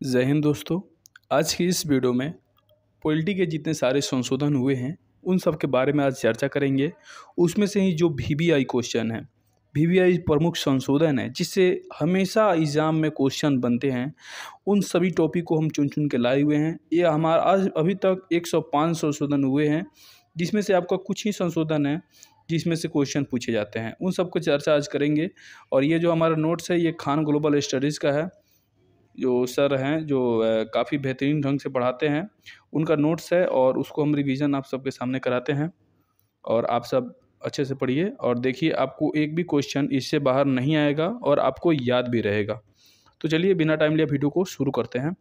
जय हिंद दोस्तों। आज की इस वीडियो में पॉलिटी के जितने सारे संशोधन हुए हैं उन सब के बारे में आज चर्चा करेंगे। उसमें से ही जो वीवीआई क्वेश्चन है, वीवीआई प्रमुख संशोधन है जिससे हमेशा एग्जाम में क्वेश्चन बनते हैं, उन सभी टॉपिक को हम चुन चुन के लाए हुए हैं। ये हमारा आज अभी तक 105 संशोधन हुए हैं, जिसमें से आपका कुछ ही संशोधन है जिसमें से क्वेश्चन पूछे जाते हैं। उन सबको चर्चा आज करेंगे। और ये जो हमारा नोट्स है ये खान ग्लोबल स्टडीज़ का है, जो सर हैं जो काफ़ी बेहतरीन ढंग से पढ़ाते हैं, उनका नोट्स है और उसको हम रिवीजन आप सबके सामने कराते हैं। और आप सब अच्छे से पढ़िए और देखिए, आपको एक भी क्वेश्चन इससे बाहर नहीं आएगा और आपको याद भी रहेगा। तो चलिए बिना टाइम लिए वीडियो को शुरू करते हैं।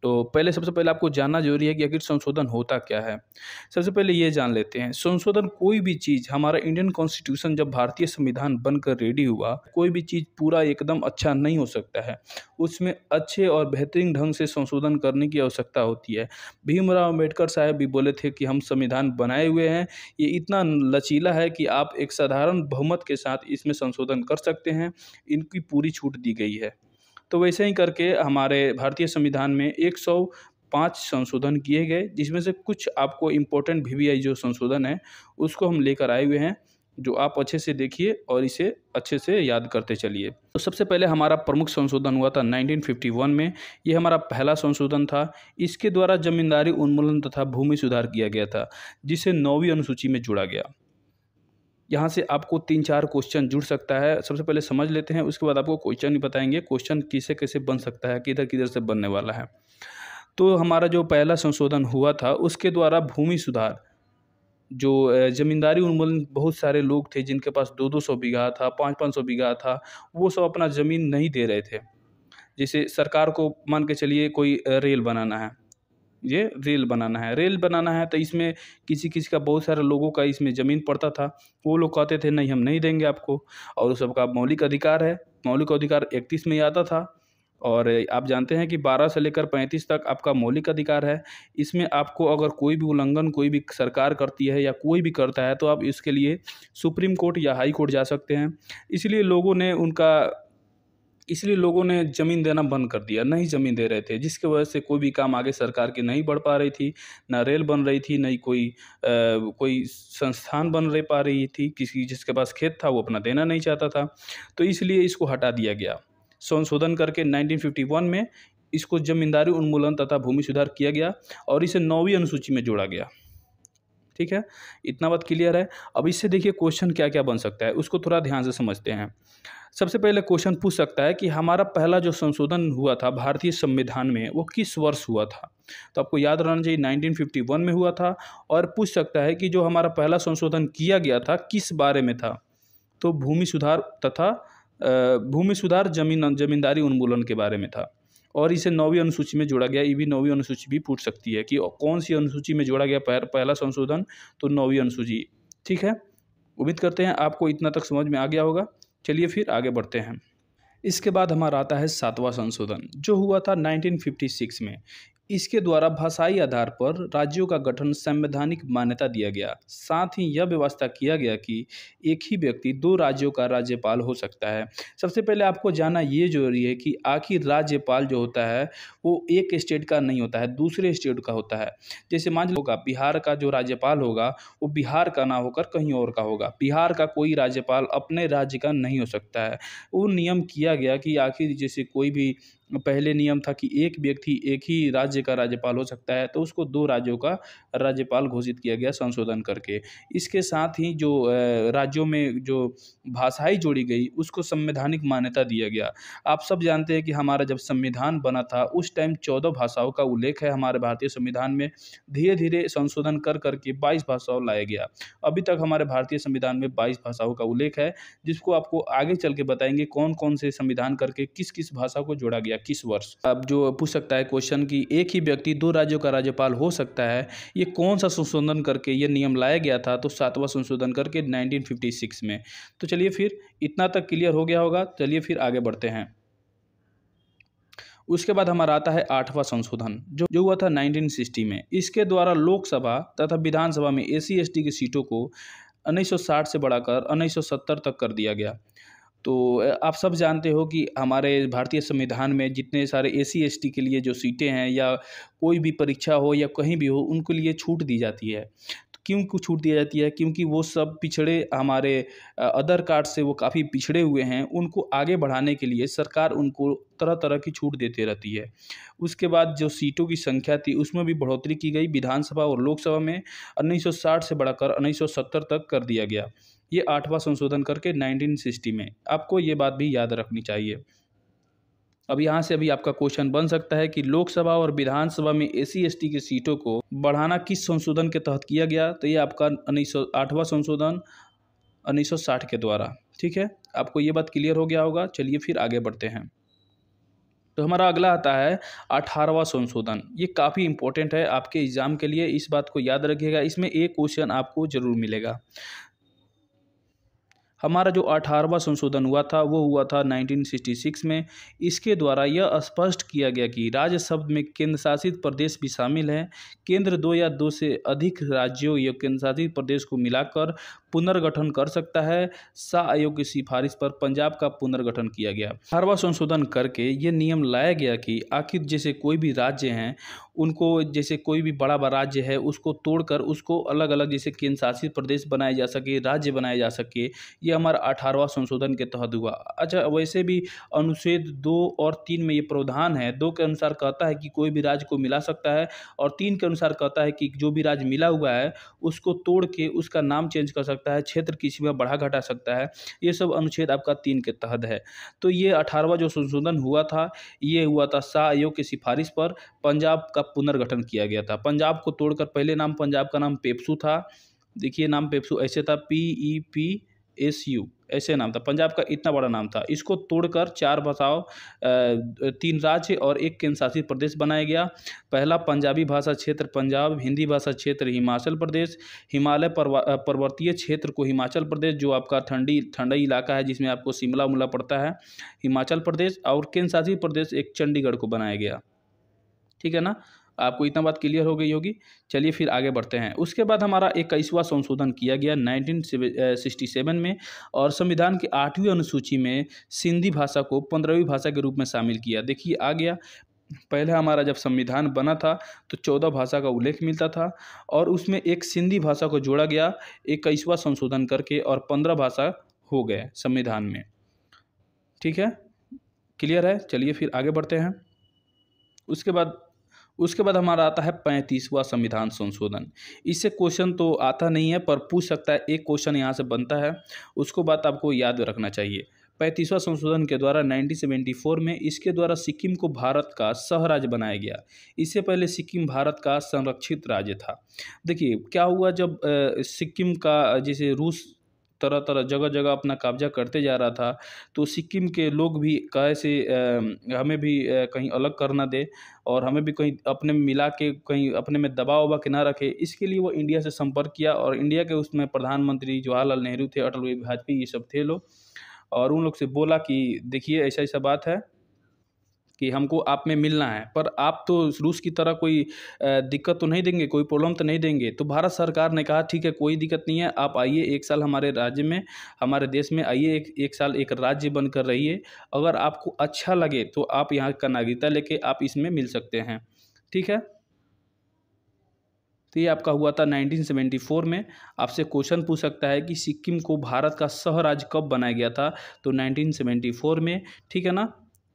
तो सबसे पहले आपको जानना जरूरी है कि आखिर संशोधन होता क्या है। सबसे पहले ये जान लेते हैं, संशोधन कोई भी चीज़, हमारा इंडियन कॉन्स्टिट्यूशन जब भारतीय संविधान बनकर रेडी हुआ, कोई भी चीज़ पूरा एकदम अच्छा नहीं हो सकता है, उसमें अच्छे और बेहतरीन ढंग से संशोधन करने की आवश्यकता होती है। भीमराव अम्बेडकर साहब भी बोले थे कि हम संविधान बनाए हुए हैं, ये इतना लचीला है कि आप एक साधारण बहुमत के साथ इसमें संशोधन कर सकते हैं, इनकी पूरी छूट दी गई है। तो वैसे ही करके हमारे भारतीय संविधान में 105 संशोधन किए गए, जिसमें से कुछ आपको इम्पोर्टेंट वीवीआई जो संशोधन है उसको हम लेकर आए हुए हैं, जो आप अच्छे से देखिए और इसे अच्छे से याद करते चलिए। तो सबसे पहले हमारा प्रमुख संशोधन हुआ था 1951 में। ये हमारा पहला संशोधन था। इसके द्वारा जमींदारी उन्मूलन तथा भूमि सुधार किया गया था, जिसे 9वीं अनुसूची में जोड़ा गया। यहाँ से आपको 3-4 क्वेश्चन जुड़ सकता है। सबसे पहले समझ लेते हैं, उसके बाद आपको क्वेश्चन ही बताएंगे, क्वेश्चन किसे कैसे बन सकता है, किधर किधर से बनने वाला है। तो हमारा जो पहला संशोधन हुआ था उसके द्वारा भूमि सुधार, जो जमींदारी उन्मूलन, बहुत सारे लोग थे जिनके पास 200-200 बीघा था, 500-500 बीघा था, वो सब अपना ज़मीन नहीं दे रहे थे। जैसे सरकार को मान के चलिए कोई रेल बनाना है, ये रेल बनाना है तो इसमें किसी किसी का, बहुत सारे लोगों का इसमें ज़मीन पड़ता था। वो लोग कहते थे नहीं हम नहीं देंगे आपको, और उस सबका मौलिक अधिकार है। मौलिक अधिकार 31 में आता था, और आप जानते हैं कि 12 से लेकर 35 तक आपका मौलिक अधिकार है। इसमें आपको अगर कोई भी उल्लंघन कोई भी सरकार करती है या कोई भी करता है तो आप इसके लिए सुप्रीम कोर्ट या हाई कोर्ट जा सकते हैं। इसलिए लोगों ने ज़मीन देना बंद कर दिया, नहीं ज़मीन दे रहे थे, जिसकी वजह से कोई भी काम आगे सरकार की नहीं बढ़ पा रही थी, ना रेल बन रही थी, नहीं कोई संस्थान बन रही पा रही थी। किसी जिसके पास खेत था वो अपना देना नहीं चाहता था, तो इसलिए इसको हटा दिया गया। संशोधन करके 1951 में इसको जमींदारी उन्मूलन तथा भूमि सुधार किया गया और इसे 9वीं अनुसूची में जोड़ा गया। ठीक है, इतना बात क्लियर है। अब इससे देखिए क्वेश्चन क्या क्या बन सकता है, उसको थोड़ा ध्यान से समझते हैं। सबसे पहले क्वेश्चन पूछ सकता है कि हमारा पहला जो संशोधन हुआ था भारतीय संविधान में वो किस वर्ष हुआ था। तो आपको याद रहना चाहिए 1951 में हुआ था। और पूछ सकता है कि जो हमारा पहला संशोधन किया गया था किस बारे में था, तो भूमि सुधार जमींदारी उन्मूलन के बारे में था, और इसे 9वीं अनुसूची में जोड़ा गया। ये भी 9वीं अनुसूची भी पूछ सकती है कि कौन सी अनुसूची में जोड़ा गया पहला संशोधन, तो 9वीं अनुसूची। ठीक है, उम्मीद करते हैं आपको इतना तक समझ में आ गया होगा। चलिए फिर आगे बढ़ते हैं। इसके बाद हमारा आता है 7वां संशोधन, जो हुआ था 1956 में। इसके द्वारा भाषाई आधार पर राज्यों का गठन संवैधानिक मान्यता दिया गया। साथ ही यह व्यवस्था किया गया कि एक ही व्यक्ति 2 राज्यों का राज्यपाल हो सकता है। सबसे पहले आपको जानना ये जरूरी है कि आखिर राज्यपाल जो होता है वो एक स्टेट का नहीं होता है, दूसरे स्टेट का होता है। जैसे मान लीजिए बिहार का जो राज्यपाल होगा वो बिहार का ना होकर कहीं और का होगा। बिहार का कोई राज्यपाल अपने राज्य का नहीं हो सकता है। वो नियम किया गया कि आखिर जैसे कोई भी, पहले नियम था कि एक व्यक्ति एक ही राज्य का राज्यपाल हो सकता है, तो उसको 2 राज्यों का राज्यपाल घोषित किया गया संशोधन करके। इसके साथ ही जो राज्यों में जो भाषाएं जोड़ी गई उसको संवैधानिक मान्यता दिया गया। आप सब जानते हैं कि हमारा जब संविधान बना था उस टाइम 14 भाषाओं का उल्लेख है हमारे भारतीय संविधान में। धीरे धीरे संशोधन कर करके 22 भाषाओं लाया गया। अभी तक हमारे भारतीय संविधान में 22 भाषाओं का उल्लेख है, जिसको आपको आगे चल के बताएंगे कौन कौन से संविधान करके किस किस भाषा को जोड़ा गया किस वर्ष। अब जो पूछ सकता है क्वेश्चन कि एक ही व्यक्ति 2 राज्यों का राज्यपाल हो सकता है, ये कौन सा संशोधन करके ये नियम लाया गया था, तो 7वां संशोधन करके 1956 में। तो चलिए फिर इतना तक क्लियर हो गया होगा। चलिए फिर आगे बढ़ते हैं। उसके बाद हमारा आता है 8वां संशोधन, जो हुआ था 1960 में। इसके द्वारा लोकसभा तथा विधानसभा में SC ST की सीटों को 1960 से बढ़ाकर 1970 तक कर दिया गया। तो आप सब जानते हो कि हमारे भारतीय संविधान में जितने सारे एसी एसटी के लिए जो सीटें हैं या कोई भी परीक्षा हो या कहीं भी हो, उनके लिए छूट दी जाती है। तो क्यों को छूट दी जाती है? क्योंकि वो सब पिछड़े हमारे अदर कास्ट से वो काफ़ी पिछड़े हुए हैं। उनको आगे बढ़ाने के लिए सरकार उनको तरह तरह की छूट देती रहती है। उसके बाद जो सीटों की संख्या थी उसमें भी बढ़ोतरी की गई। विधानसभा और लोकसभा में 1960 से बढ़ाकर 1970 तक कर दिया गया। ये 8वां संशोधन करके 1960 में। आपको ये बात भी याद रखनी चाहिए। अब यहाँ से अभी आपका क्वेश्चन बन सकता है कि लोकसभा और विधानसभा में एसी एसटी की सीटों को बढ़ाना किस संशोधन के तहत किया गया? तो ये आपका 8वां संशोधन 1960 के द्वारा। ठीक है, आपको ये बात क्लियर हो गया होगा। चलिए फिर आगे बढ़ते हैं। तो हमारा अगला आता है 18वां संशोधन। ये काफ़ी इंपॉर्टेंट है आपके एग्जाम के लिए, इस बात को याद रखिएगा। इसमें एक क्वेश्चन आपको जरूर मिलेगा। हमारा जो 18वां संशोधन हुआ था वो हुआ था 1966 में। इसके द्वारा यह स्पष्ट किया गया कि राज्य शब्द में केंद्र शासित प्रदेश भी शामिल है। केंद्र 2 या 2 से अधिक राज्यों या केंद्र शासित प्रदेश को मिलाकर पुनर्गठन कर सकता है। शाह आयोग की सिफारिश पर पंजाब का पुनर्गठन किया गया। 18वां संशोधन करके ये नियम लाया गया कि आखिर जैसे कोई भी राज्य हैं उनको, जैसे कोई भी बड़ा राज्य है उसको तोड़कर उसको अलग अलग जैसे केंद्र शासित प्रदेश बनाए जा सके, राज्य बनाए जा सके। ये हमारा 18वां संशोधन के तहत हुआ। अच्छा, वैसे भी अनुच्छेद 2 और 3 में ये प्रावधान है। 2 के अनुसार कहता है कि कोई भी राज्य को मिला सकता है और 3 के अनुसार कहता है कि जो भी राज्य मिला हुआ है उसको तोड़ के उसका नाम चेंज कर सकता है, क्षेत्र किसी में बढ़ा घटा सकता है। ये सब अनुच्छेद आपका 3 के तहत है। तो ये 18वां जो संशोधन हुआ था, ये हुआ था शाह आयोग की सिफारिश पर। पंजाब का पुनर्गठन किया गया था। पंजाब को तोड़कर पहले नाम पंजाब का नाम पेप्सू था। देखिए नाम पेप्सू ऐसे था, PEPSU ऐसे नाम था। पंजाब का इतना बड़ा नाम था। इसको तोड़कर 4 भाषाओं 3 राज्य और 1 केंद्र शासित प्रदेश बनाया गया। पहला पंजाबी भाषा क्षेत्र पंजाब, हिंदी भाषा क्षेत्र हिमाचल प्रदेश, हिमालय पर्वतीय क्षेत्र को हिमाचल प्रदेश, जो आपका ठंडी इलाका है जिसमें आपको शिमला उमला पड़ता है, हिमाचल प्रदेश, और केंद्र शासित प्रदेश एक चंडीगढ़ को बनाया गया। ठीक है ना, आपको इतना बात क्लियर हो गई होगी। चलिए फिर आगे बढ़ते हैं। उसके बाद हमारा 21वां संशोधन किया गया 1967 में, और संविधान की 8वीं अनुसूची में सिंधी भाषा को 15वीं भाषा के रूप में शामिल किया। देखिए आ गया। पहले हमारा जब संविधान बना था तो 14 भाषा का उल्लेख मिलता था और उसमें एक सिंधी भाषा को जोड़ा गया 21वां संशोधन करके, और 15 भाषा हो गए संविधान में। ठीक है, क्लियर है। चलिए फिर आगे बढ़ते हैं। उसके बाद हमारा आता है 35वां संविधान संशोधन। इससे क्वेश्चन तो आता नहीं है पर पूछ सकता है, एक क्वेश्चन यहाँ से बनता है, उसको बात आपको याद रखना चाहिए। 35वां संशोधन के द्वारा 1974 में इसके द्वारा सिक्किम को भारत का सह राज्य बनाया गया। इससे पहले सिक्किम भारत का संरक्षित राज्य था। देखिए क्या हुआ, जब सिक्किम का जैसे रूस तरह तरह जगह जगह अपना कब्जा करते जा रहा था, तो सिक्किम के लोग भी कैसे हमें भी कहीं अलग कर ना दे और हमें भी कहीं अपने में मिला के कहीं अपने में दबाव वबा के ना रखे। इसके लिए वो इंडिया से संपर्क किया और इंडिया के उसमें प्रधानमंत्री जवाहरलाल नेहरू थे, अटल बिहारी वाजपेयी, ये सब थे लोग। और उन लोग से बोला कि देखिए ऐसा ऐसा बात है कि हमको आप में मिलना है, पर आप तो रूस की तरह कोई दिक्कत तो नहीं देंगे, कोई प्रॉब्लम तो नहीं देंगे। तो भारत सरकार ने कहा ठीक है कोई दिक्कत नहीं है, आप आइए 1 साल हमारे राज्य में, हमारे देश में आइए, एक साल एक राज्य बनकर रहिए। अगर आपको अच्छा लगे तो आप यहाँ का नागरिकता लेके आप इसमें मिल सकते हैं। ठीक है, तो ये आपका हुआ था 1974 में। आपसे क्वेश्चन पूछ सकता है कि सिक्किम को भारत का सह राज्य कब बनाया गया था, तो 1974 में। ठीक है ना,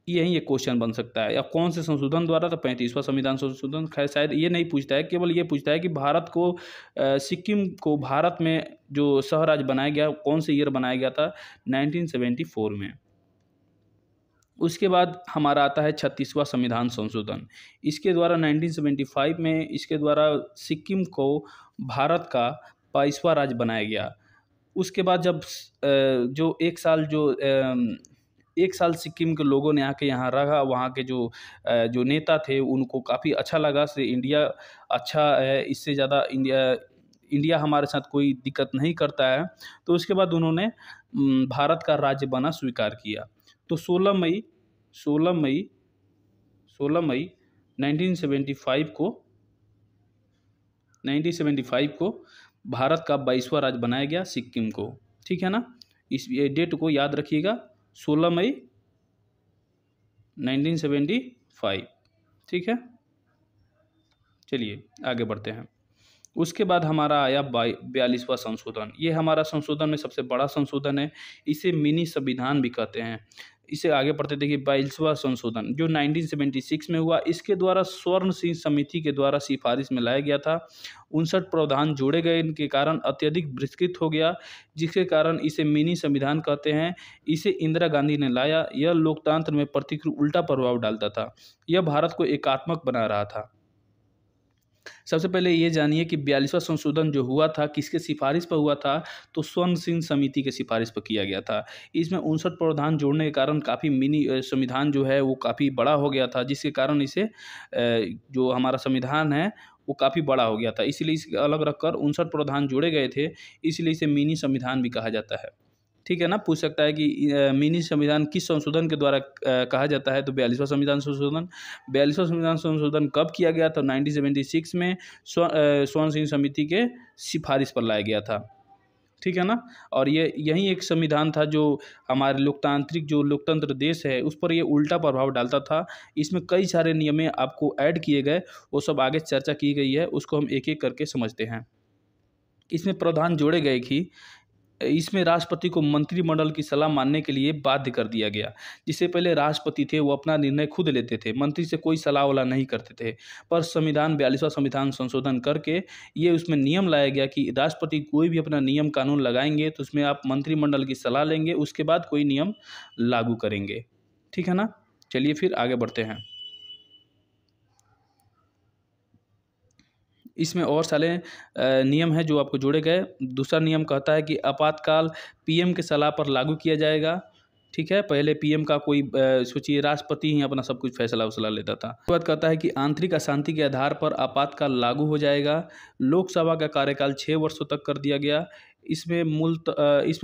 यही एक क्वेश्चन बन सकता है। या कौन से संशोधन द्वारा, तो 35वां संविधान संशोधन। खैर शायद ये नहीं पूछता है, केवल ये पूछता है कि भारत को सिक्किम को भारत में जो सह राज्य बनाया गया कौन से ईयर बनाया गया था, 1974 में। उसके बाद हमारा आता है 36वां संविधान संशोधन। इसके द्वारा 1975 में इसके द्वारा सिक्किम को भारत का 22वां राज्य बनाया गया। उसके बाद जब जो 1 साल सिक्किम के लोगों ने आके यहाँ रहा, वहाँ के जो नेता थे उनको काफ़ी अच्छा लगा से इंडिया अच्छा है, इससे ज़्यादा इंडिया हमारे साथ कोई दिक्कत नहीं करता है। तो उसके बाद उन्होंने भारत का राज्य बना स्वीकार किया। तो 16 मई 1975 को भारत का 22वां राज्य बनाया गया सिक्किम को। ठीक है ना, इस डेट को याद रखिएगा 16 मई 1975। ठीक है, चलिए आगे बढ़ते हैं। उसके बाद हमारा आया 42वां संशोधन। ये हमारा संशोधन में सबसे बड़ा संशोधन है, इसे मिनी संविधान भी कहते हैं। इसे आगे पढ़ते देखिए 42वां संशोधन जो 1976 में हुआ, इसके द्वारा स्वर्ण सिंह समिति के द्वारा सिफारिश में लाया गया था। 59 प्रावधान जोड़े गए, इनके कारण अत्यधिक विस्तृत हो गया, जिसके कारण इसे मिनी संविधान कहते हैं। इसे इंदिरा गांधी ने लाया। यह लोकतंत्र में प्रतिकूल उल्टा प्रभाव डालता था, यह भारत को एकात्मक बना रहा था। सबसे पहले ये जानिए कि 42वां संशोधन जो हुआ था किसके सिफारिश पर हुआ था, तो स्वर्ण सिंह समिति के सिफारिश पर किया गया था। इसमें 59 प्रावधान जोड़ने के कारण काफ़ी मिनी संविधान जो है वो काफ़ी बड़ा हो गया था, जिसके कारण इसे जो हमारा संविधान है वो काफ़ी बड़ा हो गया था, इसलिए इसे अलग रखकर 59 प्रावधान जोड़े गए थे, इसलिए इसे मिनी संविधान भी कहा जाता है। ठीक है ना, पूछ सकता है कि मिनी संविधान किस संशोधन के द्वारा कहा जाता है, तो 42वां संविधान संशोधन। 42वां संविधान संशोधन कब किया गया, तो 1976 में स्वर्ण सिंह समिति के सिफारिश पर लाया गया था। ठीक है ना, और ये यही एक संविधान था जो हमारे लोकतांत्रिक जो लोकतंत्र देश है उस पर ये उल्टा प्रभाव डालता था। इसमें कई सारे नियम आपको ऐड किए गए, वो सब आगे चर्चा की गई है, उसको हम एक एक करके समझते हैं। इसमें प्रावधान जोड़े गए कि इसमें राष्ट्रपति को मंत्रिमंडल की सलाह मानने के लिए बाध्य कर दिया गया। जिससे पहले राष्ट्रपति थे वो अपना निर्णय खुद लेते थे, मंत्री से कोई सलाह वाला नहीं करते थे। पर संविधान 42वां संविधान संशोधन करके ये उसमें नियम लाया गया कि राष्ट्रपति कोई भी अपना नियम कानून लगाएंगे तो उसमें आप मंत्रिमंडल की सलाह लेंगे, उसके बाद कोई नियम लागू करेंगे। ठीक है ना, चलिए फिर आगे बढ़ते हैं। इसमें और सारे नियम हैं जो आपको जोड़े गए। दूसरा नियम कहता है कि आपातकाल पीएम के सलाह पर लागू किया जाएगा। ठीक है, पहले पीएम का कोई सोचिए राष्ट्रपति ही अपना सब कुछ फैसला वसला लेता था। उसके बाद कहता है कि आंतरिक अशांति के आधार पर आपातकाल लागू हो जाएगा। लोकसभा का कार्यकाल 6 वर्षों तक कर दिया गया। इसमें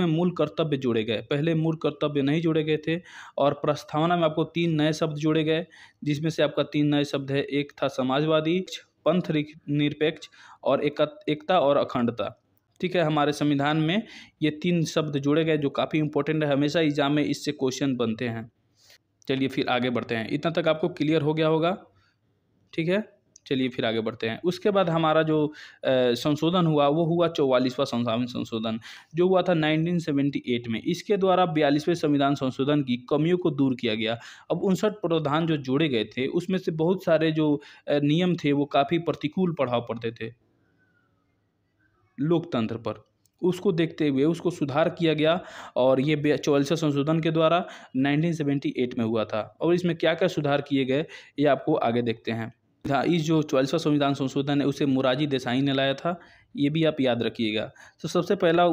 मूल कर्तव्य जोड़े गए, पहले मूल कर्तव्य नहीं जोड़े गए थे। और प्रस्तावना में आपको 3 नए शब्द जोड़े गए, जिसमें से आपका 3 नए शब्द है, एक था समाजवादी, पंथ निरपेक्ष और एकता और अखंडता। ठीक है, हमारे संविधान में ये 3 शब्द जोड़े गए जो काफ़ी इंपॉर्टेंट है, हमेशा एग्जाम में इससे क्वेश्चन बनते हैं। चलिए फिर आगे बढ़ते हैं, इतना तक आपको क्लियर हो गया होगा। ठीक है, चलिए फिर आगे बढ़ते हैं। उसके बाद हमारा जो संशोधन हुआ वो हुआ 44वां संशोधन जो हुआ था 1978 में। इसके द्वारा 42वें संविधान संशोधन की कमियों को दूर किया गया। अब 59 प्रावधान जो जोड़े गए थे उसमें से बहुत सारे जो नियम थे वो काफ़ी प्रतिकूल प्रभाव पड़ते थे लोकतंत्र पर, उसको देखते हुए उसको सुधार किया गया। और ये 44वें संशोधन के द्वारा 1978 में हुआ था। और इसमें क्या क्या सुधार किए गए ये आपको आगे देखते हैं। इस जो 44वां संविधान संशोधन है उसे मोरारजी देसाई ने लाया था, ये भी आप याद रखिएगा। तो सबसे पहला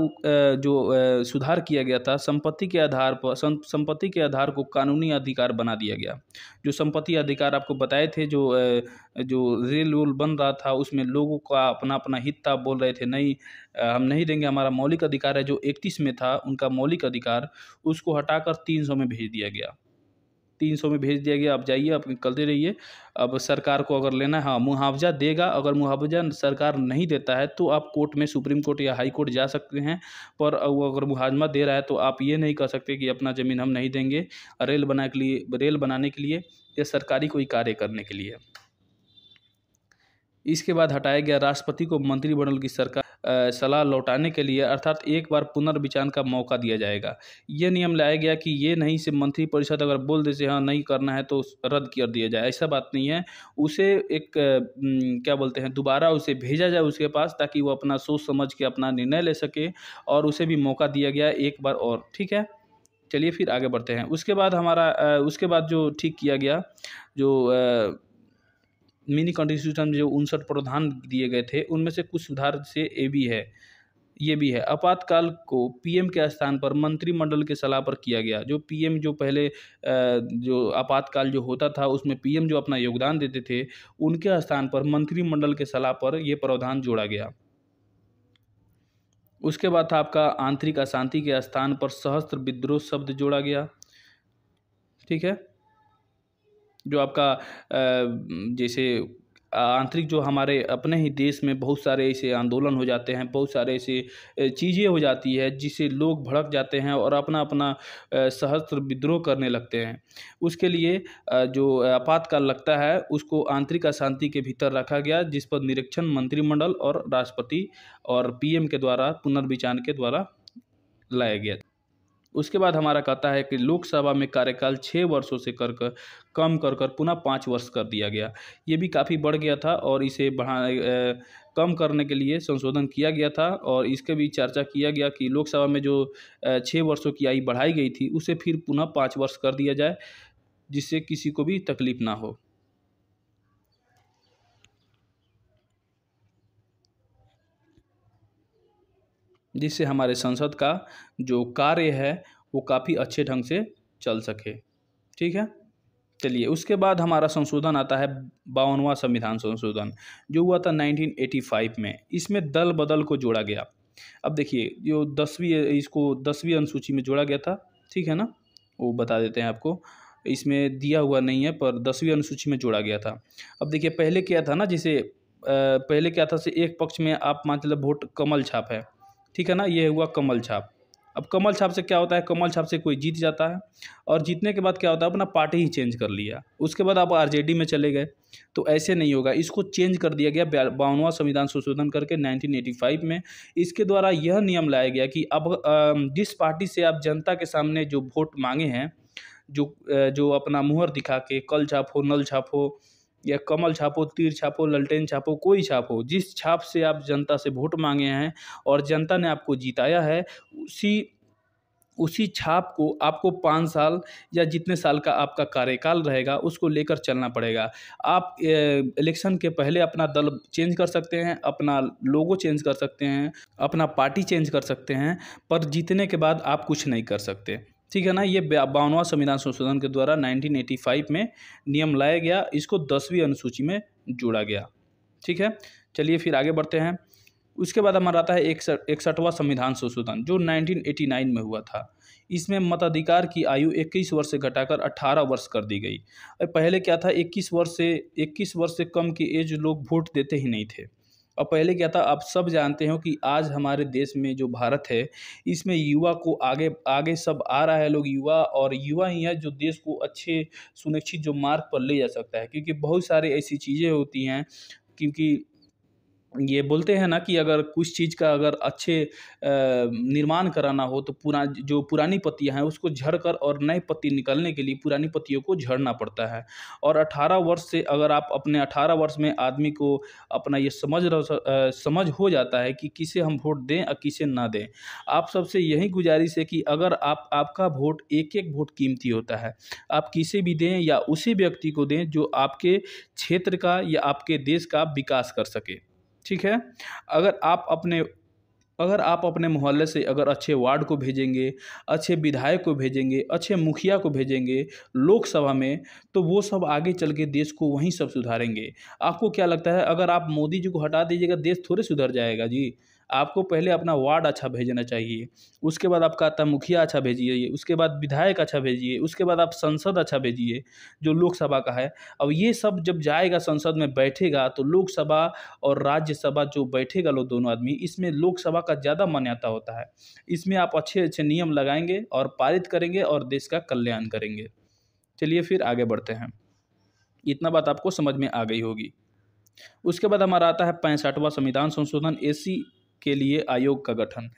जो सुधार किया गया था, संपत्ति के आधार पर संपत्ति के आधार को कानूनी अधिकार बना दिया गया। जो संपत्ति अधिकार आपको बताए थे, जो रेल रोल बन रहा था उसमें लोगों का अपना अपना हित था, बोल रहे थे नहीं हम नहीं देंगे, हमारा मौलिक अधिकार है। जो 31 में था उनका मौलिक अधिकार, उसको हटाकर 300 में भेज दिया गया। 300 में भेज दिया गया, आप जाइए आप निकलते रहिए। अब सरकार को अगर लेना है, हाँ मुआवजा देगा, अगर मुआवजा सरकार नहीं देता है तो आप कोर्ट में, सुप्रीम कोर्ट या हाई कोर्ट जा सकते हैं। पर वो अगर मुआवजा दे रहा है तो आप ये नहीं कह सकते कि अपना ज़मीन हम नहीं देंगे रेल बनाने के लिए या सरकारी कोई कार्य करने के लिए। इसके बाद हटाया गया राष्ट्रपति को मंत्रिमंडल की सलाह लौटाने के लिए, अर्थात एक बार पुनर्विचार का मौका दिया जाएगा। ये नियम लाया गया कि ये नहीं से मंत्रिपरिषद अगर बोल दे से हाँ नहीं करना है तो रद्द कर दिया जाए, ऐसा बात नहीं है। उसे एक क्या बोलते हैं, दोबारा उसे भेजा जाए उसके पास, ताकि वो अपना सोच समझ के अपना निर्णय ले सके, और उसे भी मौका दिया गया एक बार और। ठीक है, चलिए फिर आगे बढ़ते हैं। उसके बाद जो ठीक किया गया, जो मिनी कॉन्स्टिट्यूशन में जो 59 प्रावधान दिए गए थे उनमें से कुछ सुधार से ये भी है आपातकाल को पीएम के स्थान पर मंत्रिमंडल के सलाह पर किया गया। जो पीएम जो पहले जो आपातकाल जो होता था उसमें पीएम जो अपना योगदान देते थे, उनके स्थान पर मंत्रिमंडल के सलाह पर यह प्रावधान जोड़ा गया। उसके बाद था आपका आंतरिक अशांति के स्थान पर सशस्त्र विद्रोह शब्द जोड़ा गया। ठीक है, जो आपका जैसे आंतरिक जो हमारे अपने ही देश में बहुत सारे ऐसे आंदोलन हो जाते हैं, बहुत सारे ऐसे चीज़ें हो जाती है जिससे लोग भड़क जाते हैं और अपना अपना सशस्त्र विद्रोह करने लगते हैं। उसके लिए जो आपातकाल लगता है उसको आंतरिक अशांति के भीतर रखा गया, जिस पर निरीक्षण मंत्रिमंडल और राष्ट्रपति और पीएम के द्वारा पुनर्विचार के द्वारा लाया गया। उसके बाद हमारा कहता है कि लोकसभा में कार्यकाल 6 वर्षों से कम कर पुनः 5 वर्ष कर दिया गया। ये भी काफ़ी बढ़ गया था और इसे कम करने के लिए संशोधन किया गया था और इसके भी चर्चा किया गया कि लोकसभा में जो 6 वर्षों की आयु बढ़ाई गई थी उसे फिर पुनः 5 वर्ष कर दिया जाए, जिससे किसी को भी तकलीफ ना हो। जिससे हमारे संसद का जो कार्य है वो काफ़ी अच्छे ढंग से चल सके। ठीक है, चलिए उसके बाद हमारा संशोधन आता है 52वां संविधान संशोधन, जो हुआ था 1985 में। इसमें दल बदल को जोड़ा गया। अब देखिए जो 10वीं अनुसूची में जोड़ा गया था, ठीक है ना, वो बता देते हैं आपको, इसमें दिया हुआ नहीं है पर 10वीं अनुसूची में जोड़ा गया था। अब देखिए पहले क्या था ना, जैसे पहले क्या था से एक पक्ष में आप मतलब वोट कमल छाप है, ठीक है ना, ये हुआ कमल छाप। अब कमल छाप से क्या होता है, कमल छाप से कोई जीत जाता है और जीतने के बाद क्या होता है अपना पार्टी ही चेंज कर लिया, उसके बाद आप आरजेडी में चले गए। तो ऐसे नहीं होगा, इसको चेंज कर दिया गया 52वां संविधान संशोधन करके 1985 में। इसके द्वारा यह नियम लाया गया कि अब जिस पार्टी से आप जनता के सामने जो वोट मांगे हैं, जो अपना मुहर दिखा के कल छाप हो, नल छाप हो या कमल छापो, तीर छापो, ललटेन छापो, कोई छाप हो, जिस छाप से आप जनता से वोट मांगे हैं और जनता ने आपको जिताया है, उसी छाप को आपको 5 साल या जितने साल का आपका कार्यकाल रहेगा उसको लेकर चलना पड़ेगा। आप इलेक्शन के पहले अपना दल चेंज कर सकते हैं, अपना लोगो चेंज कर सकते हैं, अपना पार्टी चेंज कर सकते हैं, पर जीतने के बाद आप कुछ नहीं कर सकते। ठीक है ना, ये 52वां संविधान संशोधन के द्वारा 1985 में नियम लाया गया, इसको 10वीं अनुसूची में जोड़ा गया। ठीक है, चलिए फिर आगे बढ़ते हैं। उसके बाद हमारा आता है 61वां संविधान संशोधन, जो 1989 में हुआ था। इसमें मताधिकार की आयु 21 वर्ष से घटाकर 18 वर्ष कर दी गई। पहले क्या था, 21 वर्ष से कम की एज लोग वोट देते ही नहीं थे। और पहले क्या था, आप सब जानते हो कि आज हमारे देश में जो भारत है, इसमें युवा को आगे आगे सब आ रहा है, लोग युवा, और युवा ही है जो देश को अच्छे सुनिश्चित जो मार्ग पर ले जा सकता है। क्योंकि बहुत सारी ऐसी चीज़ें होती हैं, क्योंकि ये बोलते हैं ना कि अगर कुछ चीज़ का अगर अच्छे निर्माण कराना हो तो जो पुरानी पत्तियां हैं उसको झड़कर और नए पत्ती निकलने के लिए पुरानी पत्तियों को झड़ना पड़ता है। और 18 वर्ष से अगर आप अपने 18 वर्ष में आदमी को अपना ये समझ हो जाता है कि किसे हम वोट दें और किसे ना दें। आप सबसे यही गुजारिश है कि अगर आपका वोट एक एक वोट कीमती होता है, आप किसे भी दें या उसी व्यक्ति को दें जो आपके क्षेत्र का या आपके देश का विकास कर सके। ठीक है, अगर आप अपने मोहल्ले से अगर अच्छे वार्ड को भेजेंगे, अच्छे विधायक को भेजेंगे, अच्छे मुखिया को भेजेंगे लोकसभा में, तो वो सब आगे चल के देश को वहीं सब सुधारेंगे। आपको क्या लगता है, अगर आप मोदी जी को हटा दीजिएगा देश थोड़े सुधर जाएगा जी। आपको पहले अपना वार्ड अच्छा भेजना चाहिए, उसके बाद आपका आता मुखिया अच्छा भेजिए, उसके बाद विधायक अच्छा भेजिए, उसके बाद आप संसद अच्छा भेजिए जो लोकसभा का है। अब ये सब जब जाएगा संसद में बैठेगा तो लोकसभा और राज्यसभा जो बैठेगा लोग दोनों आदमी, इसमें लोकसभा का ज़्यादा मान्यता होता है। इसमें आप अच्छे अच्छे नियम लगाएंगे और पारित करेंगे और देश का कल्याण करेंगे। चलिए फिर आगे बढ़ते हैं, इतना बात आपको समझ में आ गई होगी। उसके बाद हमारा आता है 65वां संविधान संशोधन, एसी के लिए आयोग का गठन।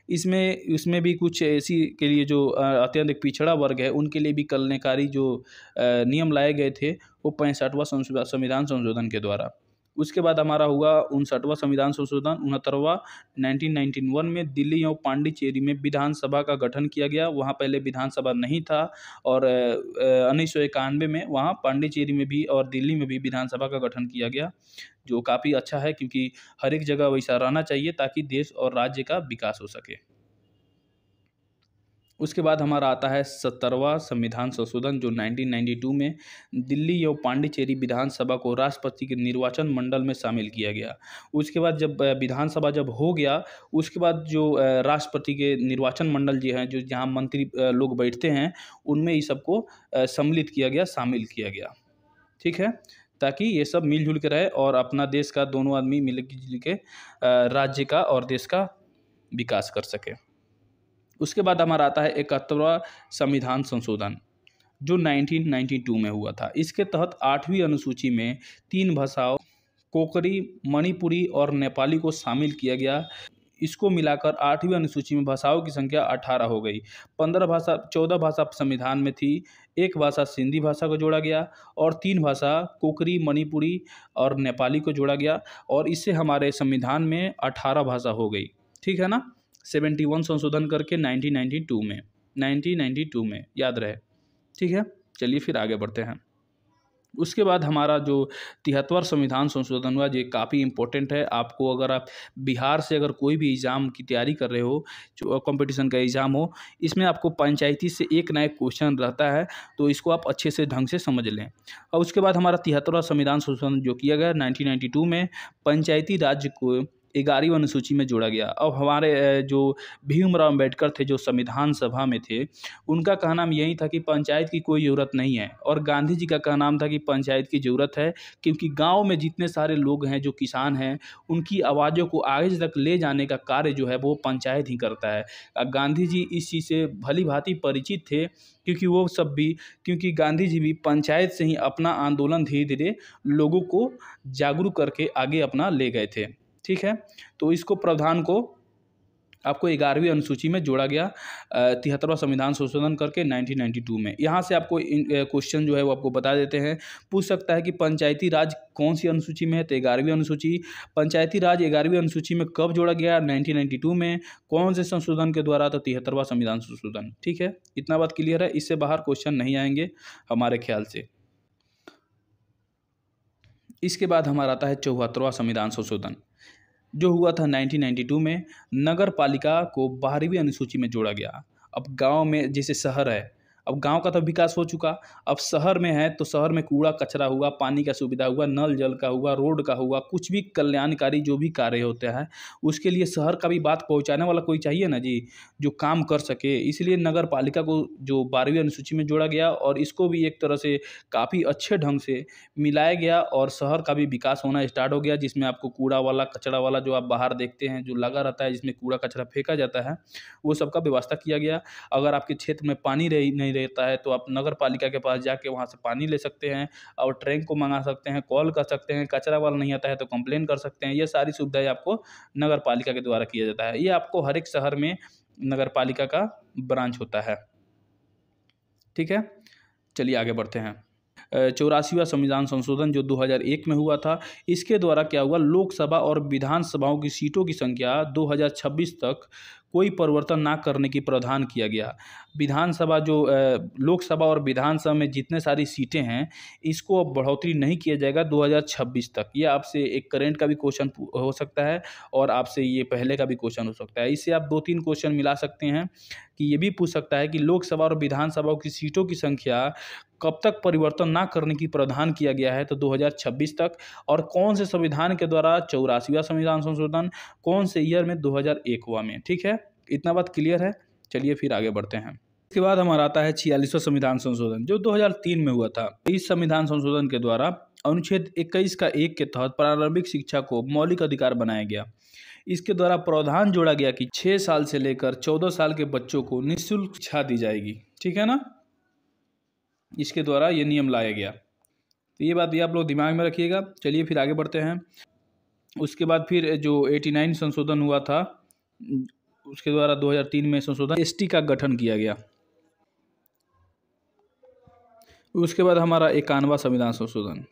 इसमें भी कुछ एसी के लिए जो अत्यंत पिछड़ा वर्ग है उनके लिए भी कल्याणकारी जो नियम लाए गए थे वो 65वां संविधान संशोधन के द्वारा। उसके बाद हमारा हुआ 59वां संविधान संशोधन, 69वां 1991 में दिल्ली और पांडिचेरी में विधानसभा का गठन किया गया। वहाँ पहले विधानसभा नहीं था और 1991 में वहाँ पांडिचेरी में भी और दिल्ली में भी विधानसभा का गठन किया गया, जो काफ़ी अच्छा है क्योंकि हर एक जगह वैसा रहना चाहिए ताकि देश और राज्य का विकास हो सके। उसके बाद हमारा आता है 70वां संविधान संशोधन, जो 1992 में दिल्ली और पांडिचेरी विधानसभा को राष्ट्रपति के निर्वाचन मंडल में शामिल किया गया। उसके बाद जब विधानसभा जब हो गया, उसके बाद जो राष्ट्रपति के निर्वाचन मंडल जी हैं, जो जहाँ मंत्री लोग बैठते हैं, उनमें इस सबको सम्मिलित किया गया, शामिल किया गया। ठीक है, ताकि ये सब मिलजुल के रहे और अपना देश का दोनों आदमी मिल जुल के राज्य का और देश का विकास कर सके। उसके बाद हमारा आता है 71वां संविधान संशोधन, जो 1992 में हुआ था। इसके तहत 8वीं अनुसूची में 3 भाषाओं कोंकणी, मणिपुरी और नेपाली को शामिल किया गया। इसको मिलाकर 8वीं अनुसूची में भाषाओं की संख्या 18 हो गई। 14 भाषा संविधान में थी, 1 भाषा सिंधी भाषा को जोड़ा गया और 3 भाषा कोंकणी, मणिपुरी और नेपाली को जोड़ा गया और इससे हमारे संविधान में 18 भाषा हो गई। ठीक है ना। 71 संशोधन करके 1992 में याद रहे। ठीक है, चलिए फिर आगे बढ़ते हैं। उसके बाद हमारा जो 73वां संविधान संशोधन हुआ, ये काफ़ी इंपॉर्टेंट है आपको। अगर आप बिहार से अगर कोई भी एग्ज़ाम की तैयारी कर रहे हो, जो कंपटीशन का एग्ज़ाम हो, इसमें आपको पंचायती से एक ना एक क्वेश्चन रहता है, तो इसको आप अच्छे से ढंग से समझ लें। और उसके बाद हमारा 73वां संविधान संशोधन जो किया गया 1992 में, पंचायती राज को 11वीं अनुसूची में जोड़ा गया। अब हमारे जो भीमराव अम्बेडकर थे, जो संविधान सभा में थे, उनका कहना यही था कि पंचायत की कोई ज़रूरत नहीं है और गांधी जी का कहना था कि पंचायत की ज़रूरत है, क्योंकि गांव में जितने सारे लोग हैं जो किसान हैं, उनकी आवाज़ों को आगे तक ले जाने का कार्य जो है वो पंचायत ही करता है। गांधी जी इस चीज़ से भली भांति परिचित थे, क्योंकि गांधी जी भी पंचायत से ही अपना आंदोलन धीरे धीरे लोगों को जागरूक करके आगे अपना ले गए थे। ठीक है, तो इसको प्रावधान को आपको 11वीं अनुसूची में जोड़ा गया 73वां संविधान संशोधन करके 1992 में। यहाँ से आपको क्वेश्चन जो है वो आपको बता देते हैं। पूछ सकता है कि पंचायती राज कौन सी अनुसूची में है, तो 11वीं अनुसूची। पंचायती राज 11वीं अनुसूची में कब जोड़ा गया, 1992 में। कौन से संशोधन के द्वारा, तो 73वां संविधान संशोधन। ठीक है, इतना बात क्लियर है, इससे बाहर क्वेश्चन नहीं आएंगे हमारे ख्याल से। इसके बाद हमारा आता है 74वां संविधान संशोधन, जो हुआ था 1992 में। नगर पालिका को 12वीं अनुसूची में जोड़ा गया। अब गांव में जैसे शहर है, अब गांव का तो विकास हो चुका, अब शहर में है तो शहर में कूड़ा कचरा हुआ, पानी का सुविधा हुआ, नल जल का हुआ, रोड का हुआ, कुछ भी कल्याणकारी जो भी कार्य होता है उसके लिए शहर का भी बात पहुंचाने वाला कोई चाहिए ना जी, जो काम कर सके। इसलिए नगर पालिका को जो 12वीं अनुसूची में जोड़ा गया और इसको भी एक तरह से काफ़ी अच्छे ढंग से मिलाया गया और शहर का भी विकास होना स्टार्ट हो गया, जिसमें आपको कूड़ा वाला, कचरा वाला जो आप बाहर देखते हैं जो लगा रहता है, जिसमें कूड़ा कचरा फेंका जाता है, वो सबका व्यवस्था किया गया। अगर आपके क्षेत्र में पानी नहीं रहता है तो आप नगर पालिका के पास जाके वहाँ से पानी ले सकते हैं और टैंक को मंगा सकते हैं, कॉल कर सकते हैं। कचरा वाला नहीं आता है तो कंप्लेन कर सकते हैं। ये सारी सुविधाएं आपको नगर पालिका के द्वारा किया जाता है। ये आपको हर एक शहर में नगर पालिका का ब्रांच होता है। ठीक है, चलिए आगे बढ़ते हैं। 84वां संविधान संशोधन जो 2001 में हुआ था, इसके द्वारा क्या हुआ, लोकसभा और विधानसभाओं की सीटों की संख्या 2026 तक कोई परिवर्तन ना करने की प्रावधान किया गया। विधानसभा जो लोकसभा और विधानसभा में जितने सारी सीटें हैं, इसको अब बढ़ोतरी नहीं किया जाएगा 2026 तक। ये आपसे एक करंट का भी क्वेश्चन हो सकता है और आपसे ये पहले का भी क्वेश्चन हो सकता है। इससे आप 2-3 क्वेश्चन मिला सकते हैं कि ये भी पूछ सकता है कि लोकसभा और विधानसभाओं की सीटों की संख्या कब तक परिवर्तन ना करने की प्रावधान किया गया है, तो 2026 तक। और कौन से संविधान के द्वारा, 84वां संविधान संशोधन, कौन से ईयर में, 2001वां में। ठीक है, इतना बात क्लियर है। चलिए फिर आगे बढ़ते हैं। इसके बाद हमारा आता है 46वां संविधान संशोधन जो 2003 में हुआ था। इस संविधान संशोधन के द्वारा अनुच्छेद 21 का 1 के तहत प्रारंभिक शिक्षा को मौलिक अधिकार बनाया गया। इसके द्वारा प्रावधान जोड़ा गया कि 6 साल से लेकर 14 साल के बच्चों को निःशुल्क शिक्षा दी जाएगी। ठीक है ना, इसके द्वारा ये नियम लाया गया। तो ये बात भी आप लोग दिमाग में रखिएगा। चलिए फिर आगे बढ़ते हैं। उसके बाद फिर जो 89 संशोधन हुआ था, उसके द्वारा 2003 में संशोधन एसटी का गठन किया गया। उसके बाद हमारा 51वां संविधान संशोधन,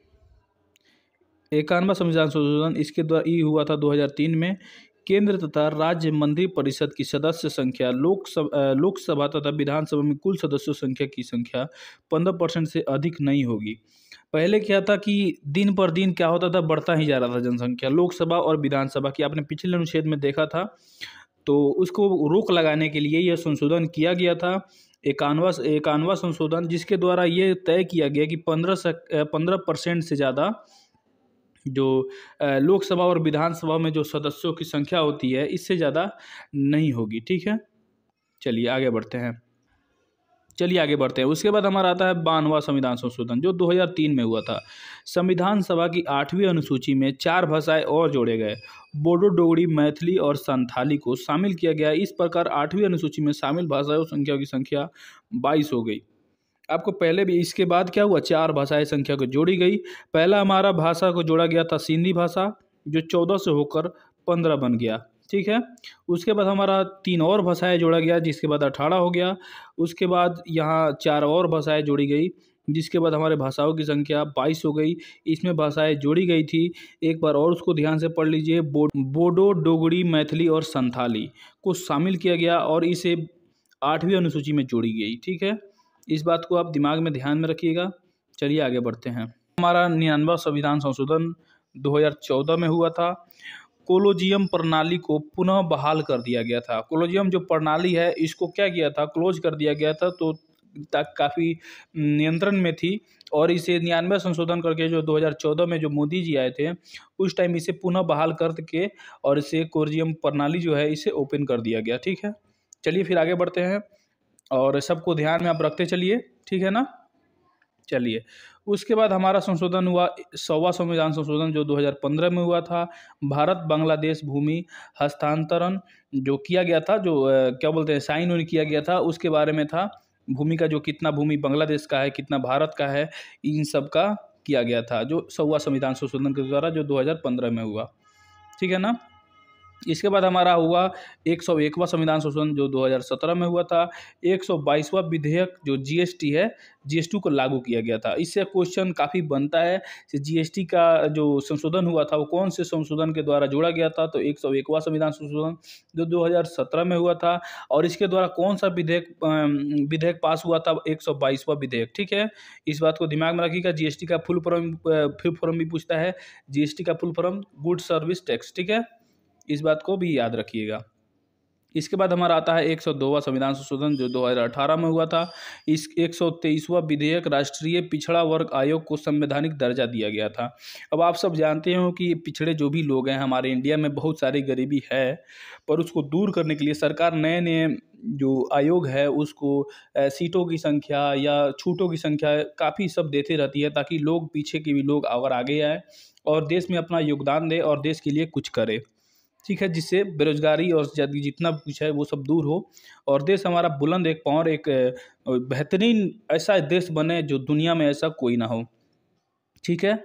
51वां संविधान संशोधन इसके द्वारा ये हुआ था 2003 में। केंद्र तथा राज्य मंत्रिपरिषद की सदस्य संख्या लोकसभा तथा विधानसभा में कुल सदस्यों संख्या की संख्या 15% से अधिक नहीं होगी। पहले क्या था कि दिन पर दिन क्या होता था, बढ़ता ही जा रहा था जनसंख्या। लोकसभा और विधानसभा की आपने पिछले अनुच्छेद में देखा था, तो उसको रोक लगाने के लिए यह संशोधन किया गया था, 51वां संशोधन, जिसके द्वारा ये तय किया गया कि 15% से ज़्यादा जो लोकसभा और विधानसभा में जो सदस्यों की संख्या होती है, इससे ज़्यादा नहीं होगी। ठीक है, चलिए आगे बढ़ते हैं। चलिए आगे बढ़ते हैं। उसके बाद हमारा आता है 92वां संविधान संशोधन जो 2003 में हुआ था। संविधान सभा की 8वीं अनुसूची में 4 भाषाएं और जोड़े गए। बोडो, डोगरी, मैथिली और संथाली को शामिल किया गया। इस प्रकार 8वीं अनुसूची में शामिल भाषाओं संख्या की संख्या 22 हो गई। आपको पहले भी इसके बाद क्या हुआ, 4 भाषाएं संख्या को जोड़ी गई। पहला हमारा भाषा को जोड़ा गया था सिंधी भाषा, जो 14 से होकर 15 बन गया। ठीक है। उसके बाद हमारा 3 और भाषाएं जोड़ा गया, जिसके बाद 18 हो गया। उसके बाद यहाँ 4 और भाषाएं जोड़ी गई, जिसके बाद हमारे भाषाओं की संख्या 22 हो गई। इसमें भाषाएं जोड़ी गई थी, एक बार और उसको ध्यान से पढ़ लीजिए। बोडो, डोगरी, मैथिली और संथाली को शामिल किया गया और इसे 8वीं अनुसूची में जोड़ी गई। ठीक है, इस बात को आप दिमाग में ध्यान में रखिएगा। चलिए आगे बढ़ते हैं। हमारा 99वां संविधान संशोधन 2014 में हुआ था। कोलोजियम प्रणाली को पुनः बहाल कर दिया गया था। कोलोजियम जो प्रणाली है इसको क्या किया था, क्लोज कर दिया गया था, तो काफ़ी नियंत्रण में थी। और इसे 99 संशोधन करके जो 2014 में जो मोदी जी आए थे उस टाइम इसे पुनः बहाल करके और इसे कोलोजियम प्रणाली जो है इसे ओपन कर दिया गया। ठीक है, चलिए फिर आगे बढ़ते हैं और सबको ध्यान में आप रखते चलिए। ठीक है ना। चलिए उसके बाद हमारा संशोधन हुआ 100वां संविधान संशोधन जो 2015 में हुआ था। भारत बांग्लादेश भूमि हस्तांतरण जो किया गया था, जो क्या बोलते हैं साइन ऑन किया गया था, उसके बारे में था। भूमि का जो कितना भूमि बांग्लादेश का है, कितना भारत का है, इन सब का किया गया था, जो 100वां संविधान संशोधन के द्वारा जो 2015 में हुआ। ठीक है ना। इसके बाद हमारा हुआ 101वां संविधान संशोधन जो 2017 में हुआ था। 122वां विधेयक जो जीएसटी है, जीएसटी को लागू किया गया था। इससे क्वेश्चन काफ़ी बनता है कि जीएसटी का जो संशोधन हुआ था वो कौन से संशोधन के द्वारा जोड़ा गया था, तो 101वां संविधान संशोधन जो 2017 में हुआ था। और इसके द्वारा कौन सा विधेयक पास हुआ था, 122वां विधेयक। ठीक है, इस बात को दिमाग में रखिएगा। जीएसटी का फुल फॉर्म भी पूछता है। जीएसटी का full form good service tax. ठीक है, इस बात को भी याद रखिएगा। इसके बाद हमारा आता है 102वां संविधान संशोधन जो 2018 में हुआ था। इस 123वां विधेयक राष्ट्रीय पिछड़ा वर्ग आयोग को संवैधानिक दर्जा दिया गया था। अब आप सब जानते हो कि पिछड़े जो भी लोग हैं हमारे इंडिया में बहुत सारी गरीबी है, पर उसको दूर करने के लिए सरकार नए नए जो आयोग है उसको सीटों की संख्या या छूटों की संख्या काफ़ी सब देते रहती है, ताकि लोग पीछे के भी लोग और आगे आए और देश में अपना योगदान दे और देश के लिए कुछ करे। ठीक है, जिससे बेरोजगारी और जितना कुछ है वो सब दूर हो और देश हमारा बुलंद एक पाँव, एक बेहतरीन ऐसा देश बने जो दुनिया में ऐसा कोई ना हो। ठीक है,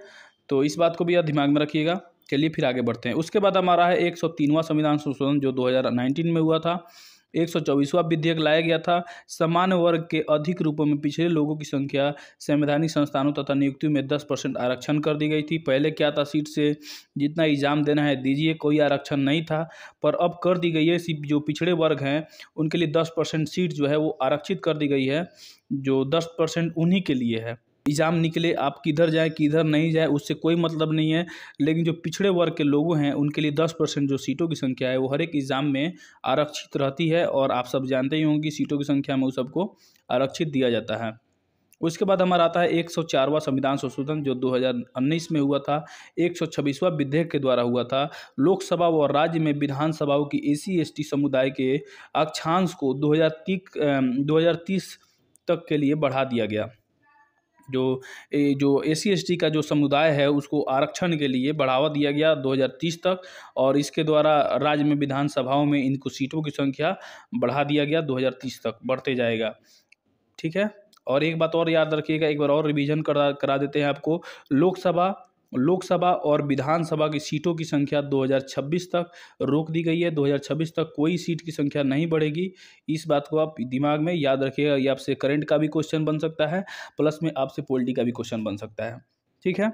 तो इस बात को भी आप दिमाग में रखिएगा। चलिए फिर आगे बढ़ते हैं। उसके बाद हमारा है 103वां संविधान संशोधन जो 2019 में हुआ था। 124वां विधेयक लाया गया था। सामान्य वर्ग के अधिक रूपों में पिछड़े लोगों की संख्या संवैधानिक संस्थानों तथा नियुक्तियों में 10% आरक्षण कर दी गई थी। पहले क्या था, सीट से जितना एग्जाम देना है दीजिए, कोई आरक्षण नहीं था, पर अब कर दी गई है। जो पिछड़े वर्ग हैं उनके लिए 10% सीट जो है वो आरक्षित कर दी गई है, जो 10% उन्हीं के लिए है। एग्ज़ाम निकले, आप किधर जाए किधर नहीं जाए उससे कोई मतलब नहीं है, लेकिन जो पिछड़े वर्ग के लोग हैं उनके लिए 10% जो सीटों की संख्या है वो हर एक एग्ज़ाम में आरक्षित रहती है। और आप सब जानते ही होंगे सीटों की संख्या में उस सबको आरक्षित दिया जाता है। उसके बाद हमारा आता है 104वां संविधान संशोधन जो 2019 में हुआ था। 126वां विधेयक के द्वारा हुआ था। लोकसभा व राज्य में विधानसभाओं की SC/ST समुदाय के अक्षांश को 2030 तक के लिए बढ़ा दिया गया। जो SC/ST का जो समुदाय है उसको आरक्षण के लिए बढ़ावा दिया गया 2030 तक, और इसके द्वारा राज्य में विधानसभाओं में इनको सीटों की संख्या बढ़ा दिया गया 2030 तक बढ़ते जाएगा। ठीक है, और एक बात और याद रखिएगा, एक बार और रिवीजन करा देते हैं आपको। लोकसभा और विधानसभा की सीटों की संख्या 2026 तक रोक दी गई है। 2026 तक कोई सीट की संख्या नहीं बढ़ेगी। इस बात को आप दिमाग में याद रखिएगा। ये आपसे करंट का भी क्वेश्चन बन सकता है, प्लस में आपसे पॉलिटी का भी क्वेश्चन बन सकता है। ठीक है,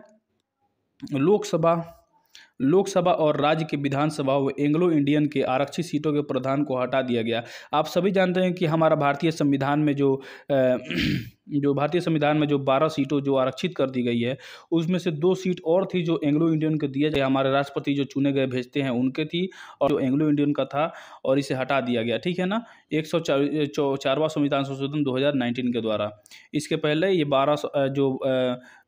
लोकसभा और राज्य के विधानसभाओं व एंग्लो इंडियन के आरक्षित सीटों के प्रावधान को हटा दिया गया। आप सभी जानते हैं कि हमारा भारतीय संविधान में जो 12 सीटों जो आरक्षित कर दी गई है, उसमें से 2 सीट और थी जो एंग्लो इंडियन को दिया जाए, हमारे राष्ट्रपति जो चुने गए भेजते हैं उनके थी, और जो एंग्लो इंडियन का था और इसे हटा दिया गया। ठीक है ना, 104वां संविधान संशोधन 2019 के द्वारा। इसके पहले ये 12 जो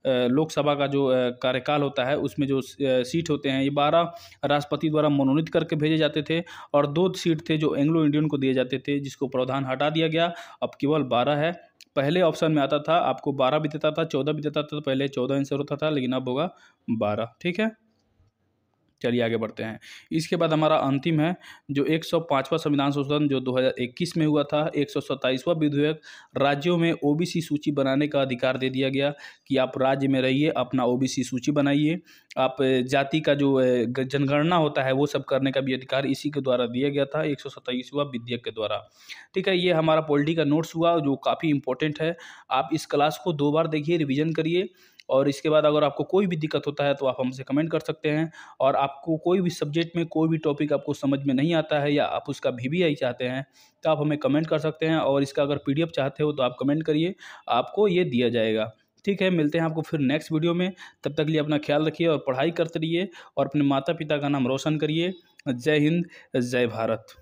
लोकसभा का जो कार्यकाल होता है उसमें जो सीट होते हैं ये 12 राष्ट्रपति द्वारा मनोनीत करके भेजे जाते थे, और 2 सीट थे जो एंग्लो इंडियन को दिए जाते थे, जिसको प्रावधान हटा दिया गया। अब केवल 12 है। पहले ऑप्शन में आता था आपको 12 भी देता था, 14 भी देता था, तो पहले 14 आंसर होता था, लेकिन अब होगा 12। ठीक है, चलिए आगे बढ़ते हैं। इसके बाद हमारा अंतिम है जो 105वां संविधान संशोधन जो 2021 में हुआ था। 127वां विधेयक, राज्यों में ओबीसी सूची बनाने का अधिकार दे दिया गया कि आप राज्य में रहिए, अपना ओबीसी सूची बनाइए। आप जाति का जो जनगणना होता है वो सब करने का भी अधिकार इसी के द्वारा दिया गया था, 127वां विधेयक के द्वारा। ठीक है, ये हमारा पॉलिटी का नोट्स हुआ जो काफ़ी इंपॉर्टेंट है। आप इस क्लास को 2 बार देखिए, रिविजन करिए, और इसके बाद अगर आपको कोई भी दिक्कत होता है तो आप हमसे कमेंट कर सकते हैं। और आपको कोई भी सब्जेक्ट में कोई भी टॉपिक आपको समझ में नहीं आता है या आप उसका वीवीआई चाहते हैं तो आप हमें कमेंट कर सकते हैं, और इसका अगर पीडीएफ चाहते हो तो आप कमेंट करिए, आपको ये दिया जाएगा। ठीक है, मिलते हैं आपको फिर नेक्स्ट वीडियो में। तब तक के लिए अपना ख्याल रखिए और पढ़ाई करते रहिए और अपने माता पिता का नाम रोशन करिए। जय हिंद, जय भारत।